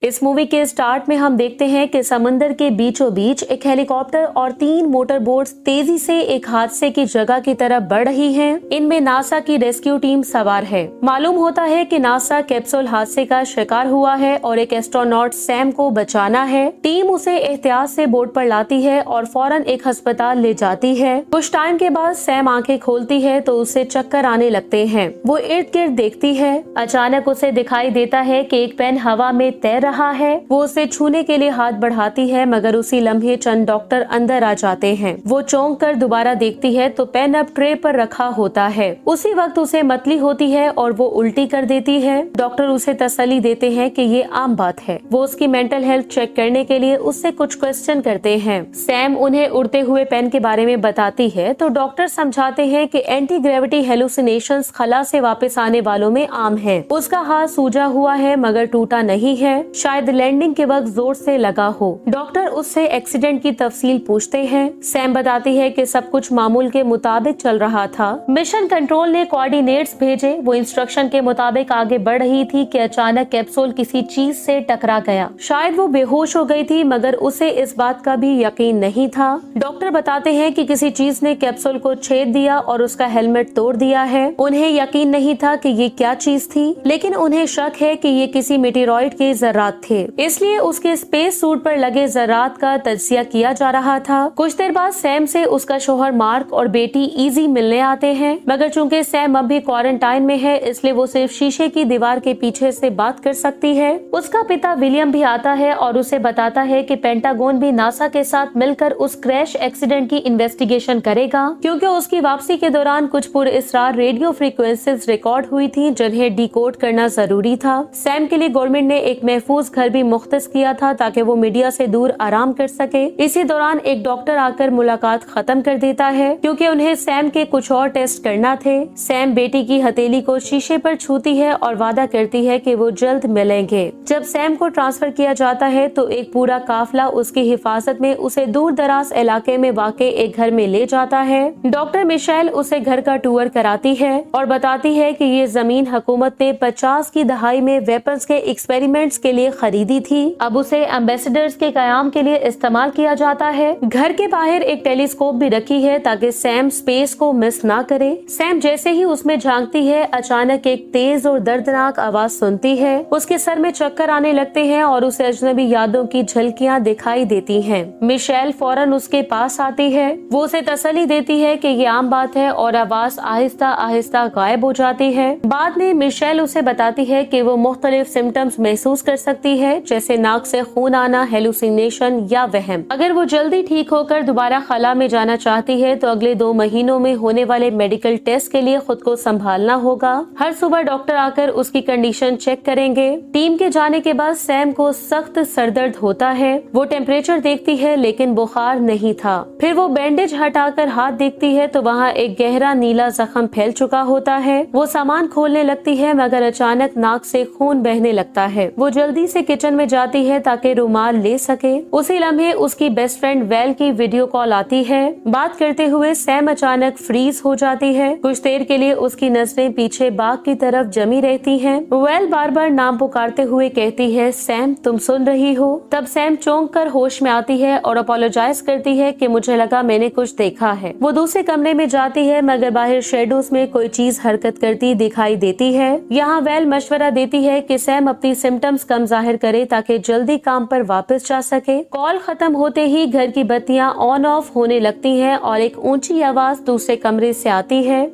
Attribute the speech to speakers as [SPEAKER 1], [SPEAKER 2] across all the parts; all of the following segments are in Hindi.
[SPEAKER 1] इस मूवी के स्टार्ट में हम देखते हैं कि समुंदर के बीचों बीच एक हेलीकॉप्टर और 3 मोटर बोट्स तेजी से एक हादसे की जगह की तरफ बढ़ रही हैं। इनमें नासा की रेस्क्यू टीम सवार है। मालूम होता है कि नासा कैप्सूल हादसे का शिकार हुआ है और एक एस्ट्रोनॉट सैम को बचाना है। टीम उसे एहतियात से बोट पर लाती है और फौरन एक अस्पताल ले जाती है। कुछ टाइम के बाद सैम आंखें खोलती है तो उसे चक्कर आने लगते हैं। वो इर्द गिर्द देखती है। अचानक उसे दिखाई देता है कि एक पेन हवा में तैर रहा है। वो उसे छूने के लिए हाथ बढ़ाती है, मगर उसी लम्हे चंद डॉक्टर अंदर आ जाते हैं। वो चौंक कर दोबारा देखती है तो पेन अब ट्रे पर रखा होता है। उसी वक्त उसे मतली होती है और वो उल्टी कर देती है। डॉक्टर उसे तसल्ली देते हैं कि ये आम बात है। वो उसकी मेंटल हेल्थ चेक करने के लिए उससे कुछ क्वेश्चन करते हैं। सैम उन्हें उड़ते हुए पेन के बारे में बताती है तो डॉक्टर समझाते हैं कि एंटी ग्रेविटी हेलुसिनेशंस खला से वापस आने वालों में आम है। उसका हाथ सूजा हुआ है मगर टूटा नहीं है, शायद लैंडिंग के वक्त जोर से लगा हो। डॉक्टर उससे एक्सीडेंट की तफसील पूछते हैं। सैम बताती है कि सब कुछ मामूल के मुताबिक चल रहा था। मिशन कंट्रोल ने कोऑर्डिनेट्स भेजे। वो इंस्ट्रक्शन के मुताबिक आगे बढ़ रही थी कि अचानक कैप्सूल किसी चीज से टकरा गया। शायद वो बेहोश हो गई थी मगर उसे इस बात का भी यकीन नहीं था। डॉक्टर बताते हैं कि किसी चीज ने कैप्सूल को छेद दिया और उसका हेलमेट तोड़ दिया है। उन्हें यकीन नहीं था कि ये क्या चीज थी, लेकिन उन्हें शक है कि ये किसी मेटेरॉइड के ज़रात थे, इसलिए उसके स्पेस सूट पर लगे ज़रात का तज्जिया किया जा रहा था। कुछ देर बाद सैम से उसका शोहर मार्क और बेटी इजी मिलने आते हैं, मगर चूंकि सैम अब भी क्वारंटाइन में है इसलिए वो सिर्फ शीशे की दीवार के पीछे से बात कर सकती है। उसका पिता विलियम भी आता है और उसे बताता है कि पेंटागन भी नासा के साथ मिलकर उस क्रैश एक्सीडेंट की इन्वेस्टिगेशन करेगा, क्योंकि उसकी वापसी के दौरान कुछ पुरअसरार रेडियो फ्रीक्वेंसीज रिकॉर्ड हुई थी जिन्हें डिकोड करना जरूरी था। सैम के लिए गवर्नमेंट ने एक महफूज घर भी मुख्तस किया था ताकि वो मीडिया से दूर आराम कर सके। इसी दौरान एक डॉक्टर आकर मुलाकात खत्म कर देता है क्योंकि उन्हें सैम के कुछ और टेस्ट करना थे। सैम बेटी की हथेली को शीशे पर छूती है और वादा करती है कि वो जल्द मिलेंगे। जब सैम को ट्रांसफर किया जाता है तो एक पूरा काफिला उसकी हिफाजत में उसे दूर दराज इलाके में वाक़े एक घर में ले जाता है। डॉक्टर मिशेल उसे घर का टूर कराती है और बताती है कि ये जमीन हुकूमत ने 50 की दहाई में वेपन्स के एक्सपेरिमेंट्स के लिए खरीदी थी। अब उसे एम्बेसडर्स के कयाम के लिए इस्तेमाल किया जाता है। घर के बाहर एक टेलीस्कोप भी रखी है ताकि सैम स्पेस को मिस ना करे। सैम जैसे ही उसमें झांकती है अचानक एक तेज और दर्दनाक आवाज सुनती है। उसके सर में चक्कर आने लगते हैं और उसे अजनबी यादों की झलकियां दिखाई देती हैं। मिशेल फौरन उसके पास आती है। वो उसे तसल्ली देती है कि ये आम बात है और आवाज आहिस्ता आहिस्ता गायब हो जाती है। बाद में मिशेल उसे बताती है कि वो मुख्तलिफ सिम्टम्स महसूस कर सकती है, जैसे नाक से खून आना, हेलुसिनेशन या वहम। अगर वो जल्दी ठीक होकर दोबारा खला में जाना चाहती है तो अगले 2 महीनों में होने वाले मेडिकल टेस्ट के लिए खुद को संभालना होगा। हर सुबह डॉक्टर आकर उसकी कंडीशन चेक करेंगे। टीम के जाने के बाद सैम को सख्त सरदर्द होता है। वो टेम्परेचर देखती है लेकिन बुखार नहीं था। फिर वो बैंडेज हटाकर हाथ देखती है तो वहाँ एक गहरा नीला जख्म फैल चुका होता है। वो सामान खोलने लगती है मगर अचानक नाक से खून बहने लगता है। वो जल्दी से किचन में जाती है ताकि रुमाल ले सके। उसी लम्हे उसकी बेस्ट फ्रेंड वेल की वीडियो कॉल आती है। बात करते हुए सैम अचानक फ्रीज हो जाती है। कुछ देर के लिए उसकी नजरें पीछे बाग की तरफ जमी रहती हैं। वेल बार बार नाम पुकारते हुए कहती है, सैम तुम सुन रही हो? तब सैम चौंक कर होश में आती है और अपोलोजाइज करती है कि मुझे लगा मैंने कुछ देखा है। वो दूसरे कमरे में जाती है मगर बाहर शेडोज में कोई चीज हरकत करती दिखाई देती है। यहाँ वेल मशवरा देती है कि सैम अपनी सिम्टम्स कम जाहिर करे ताकि जल्दी काम पर वापस जा सके। कॉल खत्म होते ही घर की बत्तियां ऑन ऑफ होने लगती हैं और एक ऊंची आवाज दूसरे कमरे से आती है।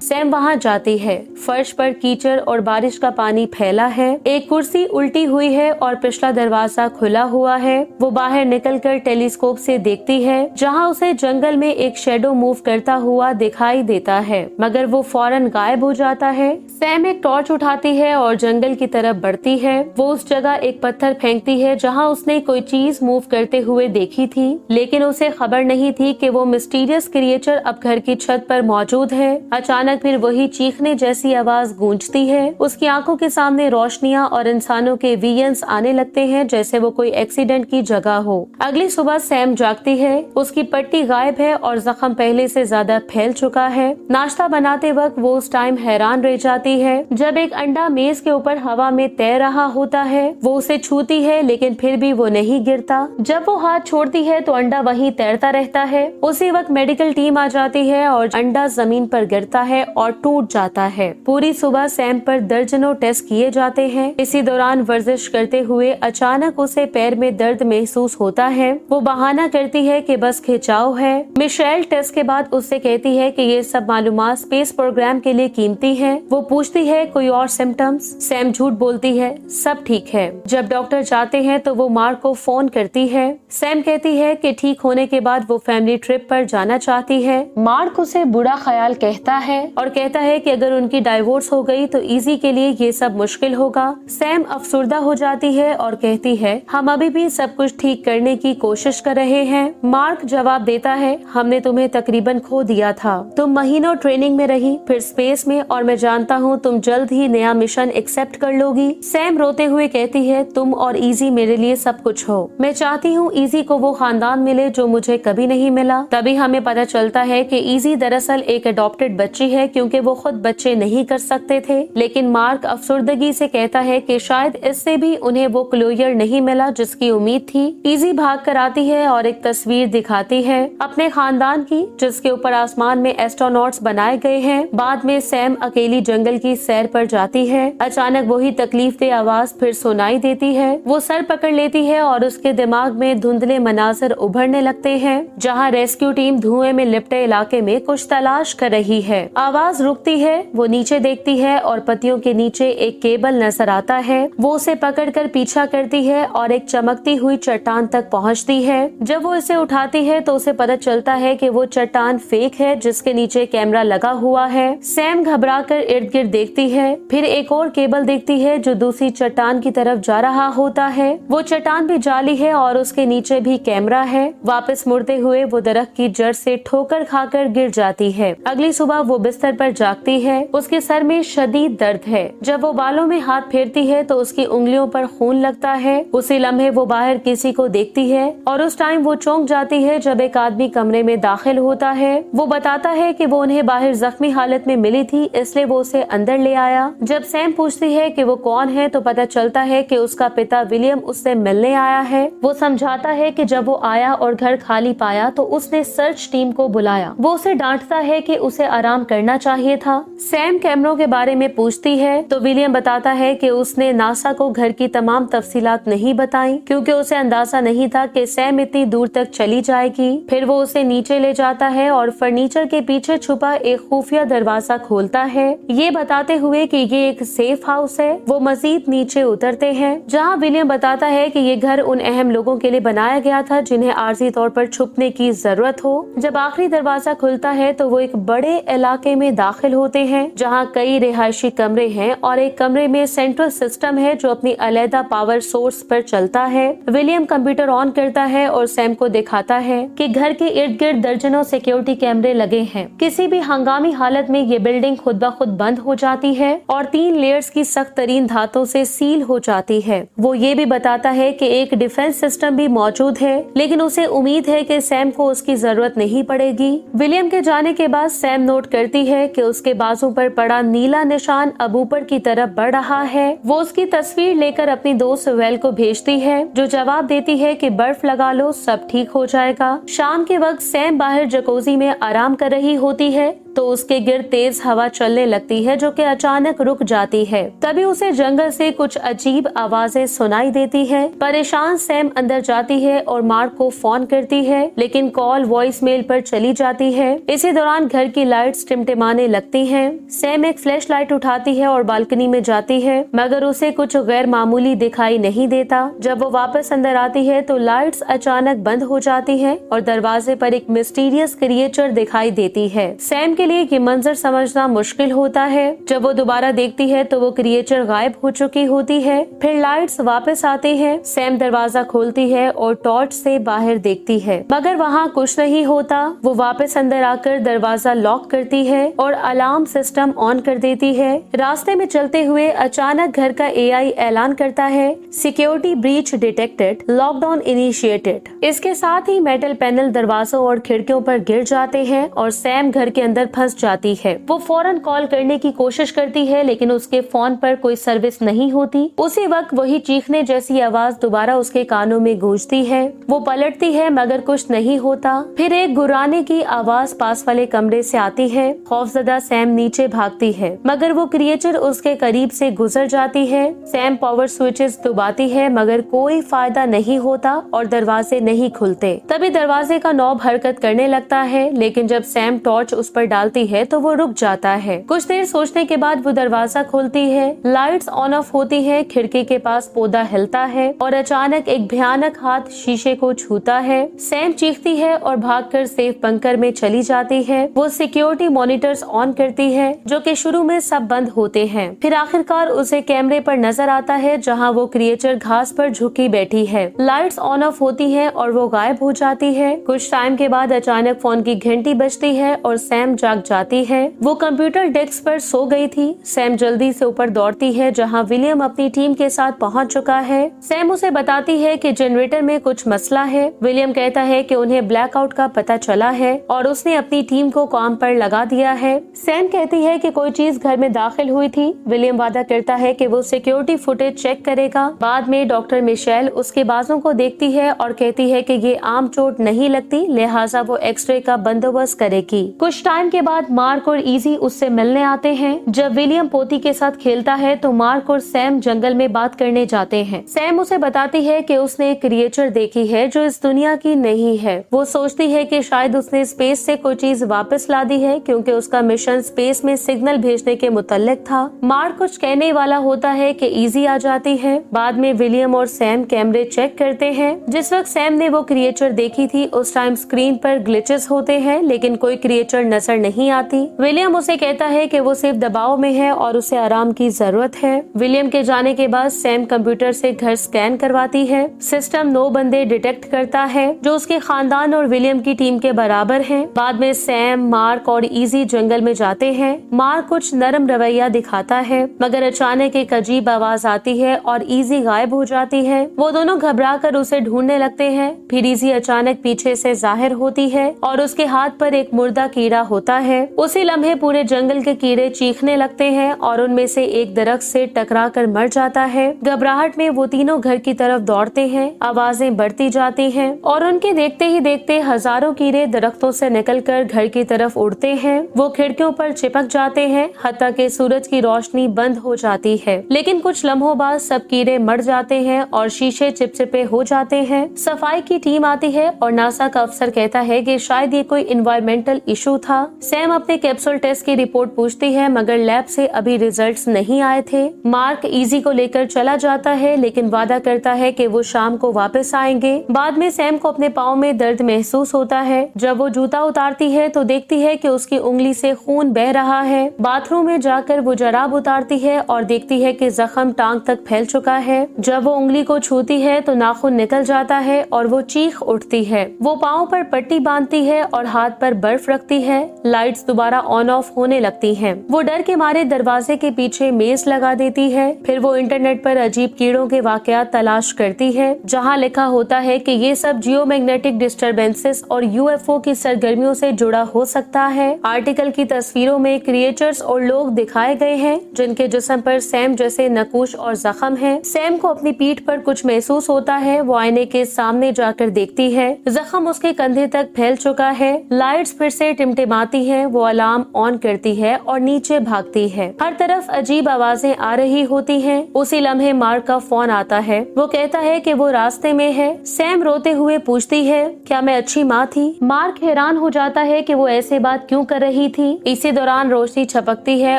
[SPEAKER 1] सैम वहाँ जाती है। फर्श पर कीचड़ और बारिश का पानी फैला है। एक कुर्सी उल्टी हुई है और पिछला दरवाजा खुला हुआ है। वो बाहर निकलकर टेलीस्कोप से देखती है जहाँ उसे जंगल में एक शेडो मूव करता हुआ दिखाई देता है, मगर वो फौरन गायब हो जाता है। सैम एक टॉर्च उठाती है और जंगल की तरफ बढ़ती है। वो उस जगह एक पत्थर फेंकती है जहाँ उसने कोई चीज मूव करते हुए देखी थी, लेकिन उसे खबर नहीं थी कि वो मिस्टीरियस क्रिएचर अब घर की छत पर मौजूद है। अचानक अचानक फिर वही चीखने जैसी आवाज गूंजती है। उसकी आंखों के सामने रोशनियां और इंसानों के विजन्स आने लगते हैं, जैसे वो कोई एक्सीडेंट की जगह हो। अगली सुबह सैम जागती है, उसकी पट्टी गायब है और जख्म पहले से ज्यादा फैल चुका है। नाश्ता बनाते वक्त वो उस टाइम हैरान रह जाती है जब एक अंडा मेज के ऊपर हवा में तैर रहा होता है। वो उसे छूती है लेकिन फिर भी वो नहीं गिरता। जब वो हाथ छोड़ती है तो अंडा वहीं तैरता रहता है। उसी वक्त मेडिकल टीम आ जाती है और अंडा जमीन पर गिरता है और टूट जाता है। पूरी सुबह सैम पर दर्जनों टेस्ट किए जाते हैं। इसी दौरान वर्जिश करते हुए अचानक उसे पैर में दर्द महसूस होता है। वो बहाना करती है कि बस खिंचाव है। मिशेल टेस्ट के बाद उससे कहती है कि ये सब मालूमात स्पेस प्रोग्राम के लिए कीमती है। वो पूछती है कोई और सिम्टम्स। सैम झूठ बोलती है, सब ठीक है। जब डॉक्टर जाते हैं तो वो मार्क को फोन करती है। सैम कहती है कि ठीक होने के बाद वो फैमिली ट्रिप पर जाना चाहती है। मार्क उसे बुरा ख्याल कहता है और कहता है कि अगर उनकी डाइवोर्स हो गई तो इजी के लिए ये सब मुश्किल होगा। सैम अफसुर्दा हो जाती है और कहती है हम अभी भी सब कुछ ठीक करने की कोशिश कर रहे हैं। मार्क जवाब देता है हमने तुम्हें तकरीबन खो दिया था। तुम महीनों ट्रेनिंग में रही, फिर स्पेस में, और मैं जानता हूँ तुम जल्द ही नया मिशन एक्सेप्ट कर लोगी। सैम रोते हुए कहती है तुम और इजी मेरे लिए सब कुछ हो। मैं चाहती हूँ इजी को वो खानदान मिले जो मुझे कभी नहीं मिला। तभी हमें पता चलता है कि इजी दरअसल एक अडॉप्टेड बच्ची है क्योंकि वो खुद बच्चे नहीं कर सकते थे। लेकिन मार्क अफसुर्दगी से कहता है कि शायद इससे भी उन्हें वो क्लोजर नहीं मिला जिसकी उम्मीद थी। इजी भाग कर आती है और एक तस्वीर दिखाती है अपने खानदान की जिसके ऊपर आसमान में एस्ट्रोनॉट्स बनाए गए हैं। बाद में सैम अकेली जंगल की सैर पर जाती है। अचानक वही तकलीफदेह आवाज फिर सुनाई देती है। वो सर पकड़ लेती है और उसके दिमाग में धुंधले मनाजर उभरने लगते हैं जहाँ रेस्क्यू टीम धुएं में लिपटे इलाके में कुछ तलाश कर रही है। आवाज रुकती है, वो नीचे देखती है और पत्तियों के नीचे एक केबल नजर आता है। वो उसे पकड़कर पीछा करती है और एक चमकती हुई चट्टान तक पहुंचती है। जब वो इसे उठाती है तो उसे पता चलता है कि वो चट्टान फेक है जिसके नीचे कैमरा लगा हुआ है। सैम घबराकर इर्द गिर्द देखती है, फिर एक और केबल देखती है जो दूसरी चट्टान की तरफ जा रहा होता है। वो चट्टान भी जाली है और उसके नीचे भी कैमरा है। वापस मुड़ते हुए वो दरख्त की जड़ से ठोकर खाकर गिर जाती है। अगली सुबह वो बिस्तर पर जागती है। उसके सर में शदीद दर्द है। जब वो बालों में हाथ फेरती है तो उसकी उंगलियों पर खून लगता है। उसी लम्हे वो बाहर किसी को देखती है और उस टाइम वो चौंक जाती है जब एक आदमी कमरे में दाखिल होता है। वो बताता है कि वो उन्हें बाहर जख्मी हालत में मिली थी, इसलिए वो उसे अंदर ले आया। जब सैम पूछती है कि वो कौन है तो पता चलता है कि उसका पिता विलियम उससे मिलने आया है। वो समझाता है कि जब वो आया और घर खाली पाया तो उसने सर्च टीम को बुलाया। वो उसे डांटता है कि उसे आराम करना चाहिए था। सैम कैमरों के बारे में पूछती है तो विलियम बताता है कि उसने नासा को घर की तमाम तफसीलात नहीं बताई क्योंकि उसे अंदाजा नहीं था कि सैम इतनी दूर तक चली जाएगी। फिर वो उसे नीचे ले जाता है और फर्नीचर के पीछे छुपा एक खुफिया दरवाजा खोलता है, ये बताते हुए कि ये एक सेफ हाउस है। वो मजीद नीचे उतरते हैं जहाँ विलियम बताता है कि ये घर उन अहम लोगों के लिए बनाया गया था जिन्हें आर्जी तौर पर छुपने की जरूरत हो। जब आखिरी दरवाजा खुलता है तो वो एक बड़े इलाके में दाखिल होते हैं जहाँ कई रिहायशी कमरे हैं और एक कमरे में सेंट्रल सिस्टम है जो अपनी अलहदा पावर सोर्स पर चलता है। विलियम कंप्यूटर ऑन करता है और सैम को दिखाता है कि घर के इर्द गिर्द दर्जनों सिक्योरिटी कैमरे लगे हैं। किसी भी हंगामी हालत में ये बिल्डिंग खुद ब खुद बंद हो जाती है और 3 लेयर्स की सख्त तरीन धातों से सील हो जाती है। वो ये भी बताता है कि एक डिफेंस सिस्टम भी मौजूद है लेकिन उसे उम्मीद है कि सैम को उसकी जरूरत नहीं पड़ेगी। विलियम के जाने के बाद सैम नोट करती है कि उसके बाजू पर पड़ा नीला निशान अब ऊपर की तरफ बढ़ रहा है। वो उसकी तस्वीर लेकर अपनी दोस्त वेल को भेजती है जो जवाब देती है कि बर्फ लगा लो, सब ठीक हो जाएगा। शाम के वक्त सैम बाहर जकोजी में आराम कर रही होती है तो उसके गिर्द तेज हवा चलने लगती है जो कि अचानक रुक जाती है। तभी उसे जंगल से कुछ अजीब आवाजें सुनाई देती है। परेशान सैम अंदर जाती है और मार्क को फोन करती है लेकिन कॉल वॉइस मेल पर चली जाती है। इसी दौरान घर की लाइट्स टिमटिमाने लगती हैं। सैम एक फ्लैश लाइट उठाती है और बालकनी में जाती है मगर उसे कुछ गैर मामूली दिखाई नहीं देता। जब वो वापस अंदर आती है तो लाइट्स अचानक बंद हो जाती है और दरवाजे पर एक मिस्टीरियस क्रिएचर दिखाई देती है। सैम के के लिए ये मंजर समझना मुश्किल होता है। जब वो दोबारा देखती है तो वो क्रिएचर गायब हो चुकी होती है। फिर लाइट्स वापस आती है। सैम दरवाजा खोलती है और टॉर्च से बाहर देखती है, मगर वहाँ कुछ नहीं होता। वो वापस अंदर आकर दरवाजा लॉक करती है और अलार्म सिस्टम ऑन कर देती है। रास्ते में चलते हुए अचानक घर का एआई ऐलान करता है, security breach detected, lockdown initiated. इसके साथ ही मेटल पैनल दरवाजों और खिड़कियों पर गिर जाते हैं और सैम घर के अंदर फंस जाती है। वो फौरन कॉल करने की कोशिश करती है, लेकिन उसके फोन पर कोई सर्विस नहीं होती। उसी वक्त वही चीखने जैसी आवाज दोबारा उसके कानों में गूंजती है। वो पलटती है मगर कुछ नहीं होता। फिर एक गुर्राने की आवाज पास वाले कमरे से आती है। खौफजदा सैम नीचे भागती है, मगर वो क्रिएचर उसके करीब से गुजर जाती है। सैम पावर स्विचेस दबाती है, मगर कोई फायदा नहीं होता और दरवाजे नहीं खुलते। तभी दरवाजे का नॉब हरकत करने लगता है, लेकिन जब सैम टॉर्च उस पर डालती है तो वो रुक जाता है। कुछ देर सोचने के बाद वो दरवाजा खोलती है। लाइट्स ऑन ऑफ होती है। खिड़की के पास पौधा हिलता है और अचानक एक भयानक हाथ शीशे को छूता है। सैम चीखती है और भागकर सेफ बंकर में चली जाती है। वो सिक्योरिटी मॉनिटर्स ऑन करती है, जो कि शुरू में सब बंद होते हैं। फिर आखिरकार उसे कैमरे पर नजर आता है, जहां वो क्रिएचर घास पर झुकी बैठी है। लाइट्स ऑन ऑफ होती है और वो गायब हो जाती है। कुछ टाइम के बाद अचानक फोन की घंटी बजती है और सैम जाग जाती है। वो कंप्यूटर डेस्क पर सो गई थी। सैम जल्दी से ऊपर दौड़ती है, जहां विलियम अपनी टीम के साथ पहुंच चुका है। सैम उसे बताती है कि जनरेटर में कुछ मसला है। विलियम कहता है कि उन्हें ब्लैकआउट का पता चला है और उसने अपनी टीम को काम पर लगा दिया है। सैम कहती है कि कोई चीज घर में दाखिल हुई थी। विलियम वादा करता है कि वो सिक्योरिटी फुटेज चेक करेगा। बाद में डॉक्टर मिशेल उसके बाजों को देखती है और कहती है कि ये आम चोट नहीं लगती, लिहाजा वो एक्सरे का बंदोबस्त करेगी। कुछ टाइम के बाद मार्क और इजी उससे मिलने आते हैं। जब विलियम पोती के साथ खेलता है तो मार्क और सैम जंगल में बात करने जाते हैं। सैम उसे बताती है कि उसने एक क्रिएचर देखी है जो इस दुनिया की नहीं है। वो सोचती है कि शायद उसने स्पेस से कोई चीज वापस ला दी है, क्योंकि उसका मिशन स्पेस में सिग्नल भेजने के मुतल्लिक था। मार्क कुछ कहने वाला होता है कि इजी आ जाती है। बाद में विलियम और सैम कैमरे चेक करते हैं। जिस वक्त सैम ने वो क्रिएचर देखी थी उस टाइम स्क्रीन पर ग्लिचेस होते हैं, लेकिन कोई क्रिएचर नजर नहीं आती। विलियम उसे कहता है कि वो सिर्फ दबाव में है और उसे आराम की जरूरत है। विलियम के जाने के बाद सैम कंप्यूटर से घर स्कैन करवाती है। सिस्टम 9 बंदे डिटेक्ट करता है जो उसके खानदान और विलियम की टीम के बराबर हैं। बाद में सैम, मार्क और इजी जंगल में जाते हैं। मार्क कुछ नरम रवैया दिखाता है, मगर अचानक एक अजीब आवाज आती है और इजी गायब हो जाती है। वो दोनों घबराकर उसे ढूंढने लगते हैं। फिर इजी अचानक पीछे से जाहिर होती है और उसके हाथ पर एक मुर्दा कीड़ा होता है। उसी लम्हे पूरे जंगल के कीड़े चीखने लगते हैं और उनमें से एक दरख्त से टकराकर मर जाता है। घबराहट में वो तीनों घर की तरफ दौड़ते हैं। आवाजें बढ़ती जाती हैं और उनके देखते ही देखते हजारों कीड़े दरख्तों से निकलकर घर की तरफ उड़ते हैं। वो खिड़कियों पर चिपक जाते हैं, हत्ता कि सूरज की रोशनी बंद हो जाती है। लेकिन कुछ लम्हों बाद सब कीड़े मर जाते हैं और शीशे चिपचिपे हो जाते हैं। सफाई की टीम आती है और नासा का अफसर कहता है कि शायद ये कोई इन्वायरमेंटल इशू था। सैम अपने कैप्सूल टेस्ट की रिपोर्ट पूछती है, मगर लैब से अभी रिजल्ट्स नहीं आए थे। मार्क इजी को लेकर चला जाता है, लेकिन वादा करता है कि वो शाम को वापस आएंगे। बाद में सैम को अपने पाँव में दर्द महसूस होता है। जब वो जूता उतारती है तो देखती है कि उसकी उंगली से खून बह रहा है। बाथरूम में जाकर वो जराब उतारती है और देखती है कि जख्म टांग तक फैल चुका है। जब वो उंगली को छूती है तो नाखून निकल जाता है और वो चीख उठती है। वो पाँव पर पट्टी बांधती है और हाथ पर बर्फ रखती है। लाइट्स दोबारा ऑन ऑफ होने लगती हैं। वो डर के मारे दरवाजे के पीछे मेज लगा देती है। फिर वो इंटरनेट पर अजीब कीड़ों के वाकयात तलाश करती है, जहाँ लिखा होता है कि ये सब जियोमैग्नेटिक डिस्टरबेंसेस और यूएफओ की सरगर्मियों से जुड़ा हो सकता है। आर्टिकल की तस्वीरों में क्रिएचर्स और लोग दिखाए गए हैं जिनके जिस्म पर सैम जैसे नकूश और जख्म है। सैम को अपनी पीठ पर कुछ महसूस होता है। वो आईने के सामने जाकर देखती है, जख्म उसके कंधे तक फैल चुका है। लाइट्स फिर से टिमटिमाती हैं। वो अलार्म ऑन करती है और नीचे भागती है। हर तरफ अजीब आवाजें आ रही होती हैं। उसी लम्हे मार्क का फोन आता है। वो कहता है कि वो रास्ते में है। सैम रोते हुए पूछती है, क्या मैं अच्छी माँ थी? मार्क हैरान हो जाता है कि वो ऐसे बात क्यों कर रही थी। इसी दौरान रोशनी छपकती है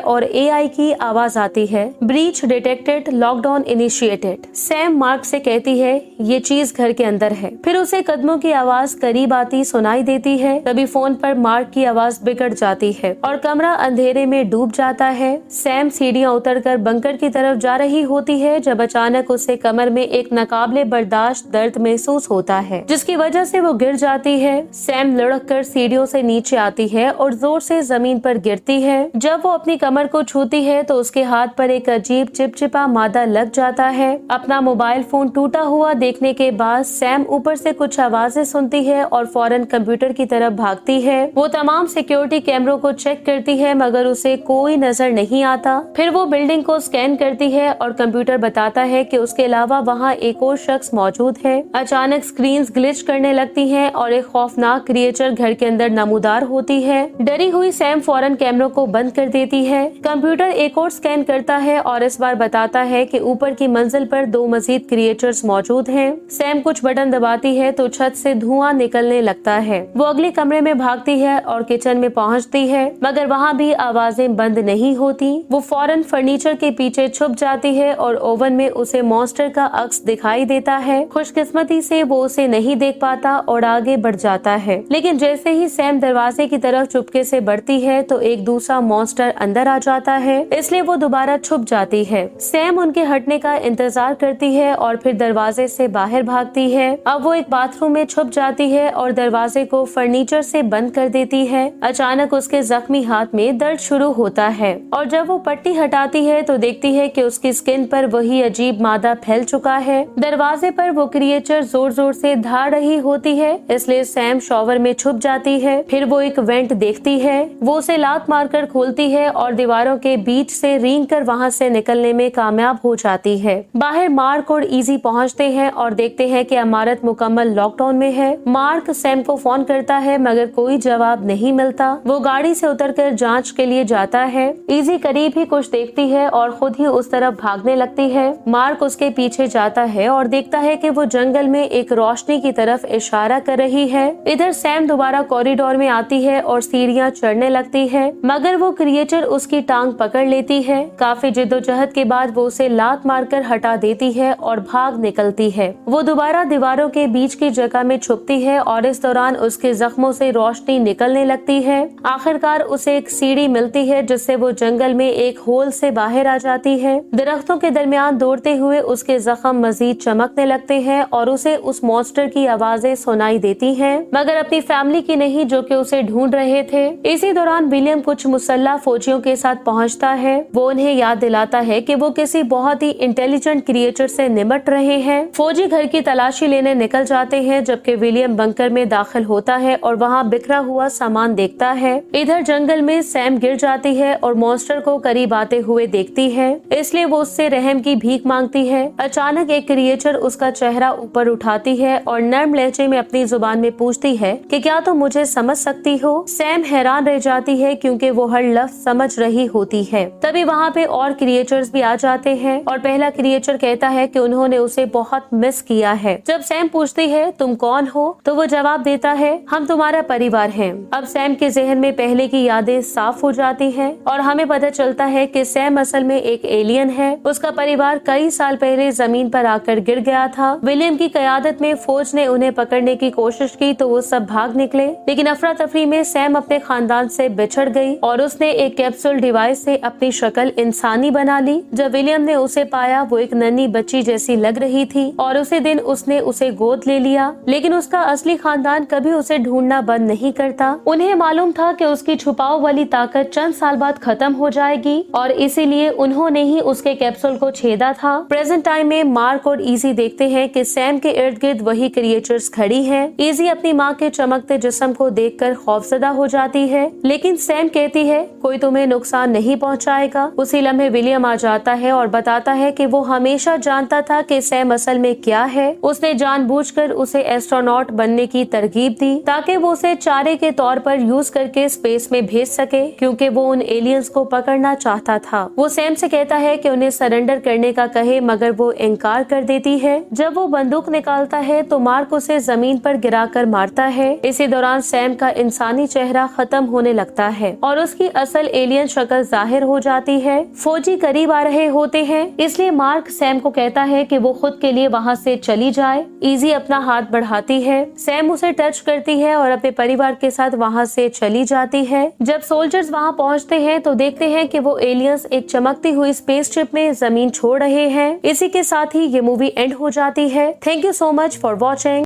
[SPEAKER 1] और एआई की आवाज आती है, breach detected, lockdown initiated. Sam mark से कहती है, ये चीज घर के अंदर है। फिर उसे कदमों की आवाज करीब आती सुनाई देती है। तभी फोन पर मार्क की आवाज बिगड़ जाती है और कमरा अंधेरे में डूब जाता है। सैम सीढ़ियां उतरकर बंकर की तरफ जा रही होती है जब अचानक उसे कमर में एक नाकाबिले बर्दाश्त दर्द महसूस होता है, जिसकी वजह से वो गिर जाती है। सैम लुढ़ककर सीढ़ियों से नीचे आती है और जोर से जमीन पर गिरती है। जब वो अपनी कमर को छूती है तो उसके हाथ पर एक अजीब चिपचिपा मादा लग जाता है। अपना मोबाइल फोन टूटा हुआ देखने के बाद सैम ऊपर से कुछ आवाजें सुनती है और फौरन कंप्यूटर की तरफ भागती है। वो तमाम सिक्योरिटी कैमरों को चेक करती है मगर उसे कोई नजर नहीं आता। फिर वो बिल्डिंग को स्कैन करती है और कंप्यूटर बताता है कि उसके अलावा वहाँ एक और शख्स मौजूद है। अचानक स्क्रीन्स ग्लिच करने लगती हैं और एक खौफनाक क्रिएचर घर के अंदर नमूदार होती है। डरी हुई सैम फौरन कैमरों को बंद कर देती है। कंप्यूटर एक और स्कैन करता है और इस बार बताता है कि ऊपर की मंजिल पर 2 मजीद क्रिएचर्स मौजूद हैं। सैम कुछ बटन दबाती है तो छत से धुआं निकलने लगता है। वो अगले कमरे में भागती है और किचन में पहुंचती है मगर वहाँ भी आवाजें बंद नहीं होती। वो फौरन फर्नीचर के पीछे छुप जाती है और ओवन में उसे मॉन्स्टर का अक्स दिखाई देता है। खुशकिस्मती से वो उसे नहीं देख पाता और आगे बढ़ जाता है, लेकिन जैसे ही सैम दरवाजे की तरफ चुपके से बढ़ती है तो एक दूसरा मॉन्स्टर अंदर आ जाता है, इसलिए वो दोबारा छुप जाती है। सैम उनके हटने का इंतजार करती है और फिर दरवाजे से बाहर भागती है। अब वो एक बाथरूम में छुप जाती है और दरवाजे को फर्नीचर से बंद कर देती है। अचानक उसके जख्मी हाथ में दर्द शुरू होता है और जब वो पट्टी हटाती है तो देखती है कि उसकी स्किन पर वही अजीब मादा फैल चुका है। दरवाजे पर वो क्रिएचर जोर जोर से धाड़ रही होती है, इसलिए सैम शॉवर में छुप जाती है। फिर वो एक वेंट देखती है। वो उसे लात मारकर खोलती है और दीवारों के बीच से रेंग कर वहाँ से निकलने में कामयाब हो जाती है। बाहर मार्क और इजी पहुँचते हैं और देखते हैं कि इमारत मुकम्मल लॉकडाउन में है। मार्क सैम को फोन करता है मगर कोई जवाब नहीं मिलता। वो गाड़ी से उतरकर जांच के लिए जाता है। इजी करीब ही कुछ देखती है और खुद ही उस तरफ भागने लगती है। मार्क उसके पीछे जाता है और देखता है कि वो जंगल में एक रोशनी की तरफ इशारा कर रही है। इधर सैम दोबारा कॉरिडोर में आती है और सीढ़ियां चढ़ने लगती है मगर वो क्रिएचर उसकी टांग पकड़ लेती है। काफी जिद्दोजहद के बाद वो उसे लात मारकर हटा देती है और भाग निकलती है। वो दोबारा दीवारों के बीच की जगह में छुपती है और इस दौरान उसके जख्मों से रोशनी निकलने लगती है। आखिरकार उसे एक सीढ़ी मिलती है जिससे वो जंगल में एक होल से बाहर आ जाती है। दरख्तों के दरमियान दौड़ते हुए उसके जख्म मजीद चमकने लगते हैं और उसे उस मॉन्स्टर की आवाजें सुनाई देती हैं, मगर अपनी फैमिली की नहीं जो कि उसे ढूंढ रहे थे। इसी दौरान विलियम कुछ मुसल्ला फौजियों के साथ पहुंचता है। वो उन्हें याद दिलाता है कि वो किसी बहुत ही इंटेलिजेंट क्रिएचर से निपट रहे हैं। फौजी घर की तलाशी लेने निकल जाते हैं जबकि विलियम बंकर में दाखिल होता है और वहाँ बिखरा हुआ सामान देखता है। इधर जंगल में सैम गिर जाती है और मॉन्स्टर को करीब आते हुए देखती है, इसलिए वो उससे रहम की भीख मांगती है। अचानक एक क्रिएचर उसका चेहरा ऊपर उठाती है और नर्म लहजे में अपनी जुबान में पूछती है कि क्या तुम मुझे समझ सकती हो। सैम हैरान रह जाती है क्योंकि वो हर लफ्ज समझ रही होती है। तभी वहाँ पे और क्रिएचर्स भी आ जाते हैं और पहला क्रिएचर कहता है कि उन्होंने उसे बहुत मिस किया है। जब सैम पूछती है तुम कौन हो तो वो जवाब देता है हम तुम्हारा परिवार हैं। अब सैम के जहन में पहले की यादें साफ हो जाती हैं और हमें पता चलता है कि सैम असल में एक एलियन है। उसका परिवार कई साल पहले जमीन पर आकर गिर गया था। विलियम की क़यादत में फौज ने उन्हें पकड़ने की कोशिश की तो वो सब भाग निकले, लेकिन अफरा तफरी में सैम अपने खानदान से बिछड़ गई और उसने एक कैप्सूल डिवाइस से अपनी शक्ल इंसानी बना ली। जब विलियम ने उसे पाया वो एक नन्ही बच्ची जैसी लग रही थी और उसी दिन उसने उसे गोद ले लिया, लेकिन उसका असली खानदान कभी उसे ढूंढना बंद नहीं करता। उन्हें मालूम था कि उसकी छुपाव वाली ताकत चंद साल बाद खत्म हो जाएगी और इसीलिए उन्होंने ही उसके कैप्सूल को छेदा था। प्रेजेंट टाइम में मार्क और इजी देखते हैं कि सैम के इर्द गिर्द वही क्रिएचर्स खड़ी हैं। इजी अपनी माँ के चमकते जिस्म को देखकर खौफजदा हो जाती है, लेकिन सैम कहती है कोई तुम्हें नुकसान नहीं पहुँचाएगा। उसी लम्हे विलियम आ जाता है और बताता है कि वो हमेशा जानता था कि सैम असल में क्या है। उसने जानबूझकर उसे एस्ट्रोनॉट बनने की तरकीब दी ताकि वो उसे चारे के तौर पर यूज करके स्पेस में भेज सके, क्योंकि वो उन एलियंस को पकड़ना चाहता था। वो सैम से कहता है कि उन्हें सरेंडर करने का कहे, मगर वो इनकार कर देती है। जब वो बंदूक निकालता है तो मार्क उसे जमीन पर गिराकर मारता है। इसी दौरान सैम का इंसानी चेहरा खत्म होने लगता है और उसकी असल एलियन शक्ल जाहिर हो जाती है। फौजी करीब आ रहे होते हैं, इसलिए मार्क सैम को कहता है कि वो खुद के लिए वहाँ से चली जाए। इजी अपना हाथ बढ़ाती है, सैम उसे टच करती है और अपने परिवार के साथ वहाँ से चली जाती है। जब सोल्जर्स वहां पहुंचते हैं तो देखते हैं कि वो एलियंस एक चमकती हुई स्पेसशिप में जमीन छोड़ रहे हैं। इसी के साथ ही ये मूवी एंड हो जाती है। Thank you so much for watching.